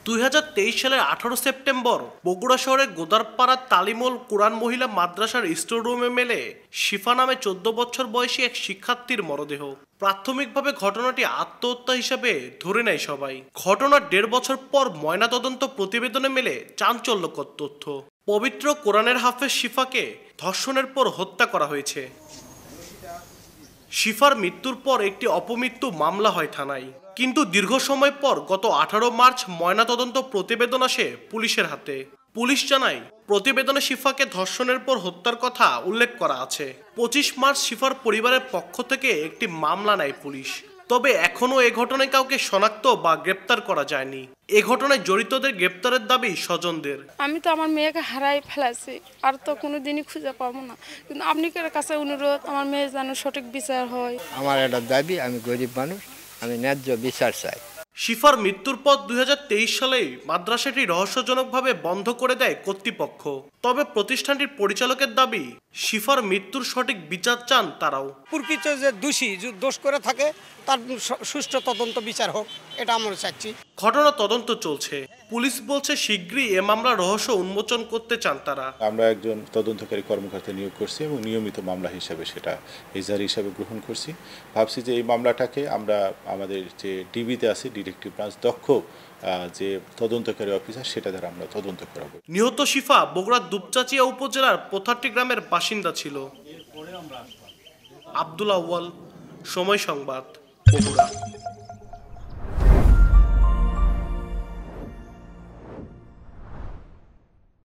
2023 সালের 18 সেপ্টেম্বর বগুড়া শহরের গোদারপাড়া তালিমুল কুরআন মহিলা মাদ্রাসার স্টোররুমে মেলে শিফা নামে 14 বছর বয়সী এক শিক্ষার্থীর মরদেহ। প্রাথমিকভাবে ঘটনাটি আত্মহত্যা হিসেবে ধরে নেয় সবাই। ঘটনার 1.5 বছর পর ময়নাতদন্ত প্রতিবেদনে মেলে চাঞ্চল্যকর তথ্য। পবিত্র কোরআনের হাফেজ শিফাকে ধর্ষণের পর হত্যা করা হয়েছে। শিফার মৃত্যুর পর একটি অপমৃত্যু মামলা হয় থানায়, কিন্তু দীর্ঘ সময় পর গত 18 মার্চ ময়নাতদন্ত প্রতিবেদন আসে পুলিশের হাতে। পুলিশ জানায়, প্রতিবেদনে শিফাকে ধর্ষণের পর হত্যার কথা উল্লেখ করা আছে। 25 মার্চ শিফার পরিবারের পক্ষ থেকে একটি মামলা নেয় পুলিশ। তবে এখনও এ ঘটনায় কাউকে শনাক্ত বা গ্রেপ্তার করা যায়নি। এ ঘটনায় জড়িতদের গ্রেপ্তারের দাবি স্বজনদের। আমি তো আমার মেয়েকে হারাই ফেলেছি, আর তো কোনোদিনই খুঁজে পাবো না। কিন্তু আপনাদের কাছে অনুরোধ, আমার মেয়ের যেন সঠিক বিচার হয়। আমার একটা দাবি, আমি গরিব মানুষ, আমি ন্যায্য বিচার চাই। শিফার মৃত্যুর পর 2023 সালে মাদ্রাসাটি রহস্যজনকভাবে বন্ধ করে দেয় কর্তৃপক্ষ। তবে প্রতিষ্ঠানটির পরিচালকের দাবি, শিফার মৃত্যুর সঠিক বিচার চান তারাও। প্রকৃত যে দোষী দোষ করে থাকে তার সুষ্ঠু তদন্ত বিচার হোক, এটা আমরা চাচ্ছি। ঘটনা তদন্ত চলছে। পুলিশ বলছে শীঘ্রই এ মামলার রহস্য উন্মোচন করতে চান তারা। আমরা একজন তদন্তকারী কর্মকর্তা নিয়োগ করছি এবং নিয়মিত মামলা হিসাবে সেটা এজাহার হিসাবে গ্রহণ করছি। ভাবছি যে এই মামলাটাকে আমরা আমাদের যে ডিবিতে আছে, ডিটেকটিভ ব্রাঞ্চ দক্ষ যে তদন্তকারী অফিসার, সেটা দ্বারা আমরা তদন্ত করাবো। নিহত শিফা বগুড়ার দুপচাচিয়া উপজেলার পোথাটি গ্রামের বাসিন্দা ছিল। আব্দুল আউয়াল, সময় সংবাদ, বগুড়া।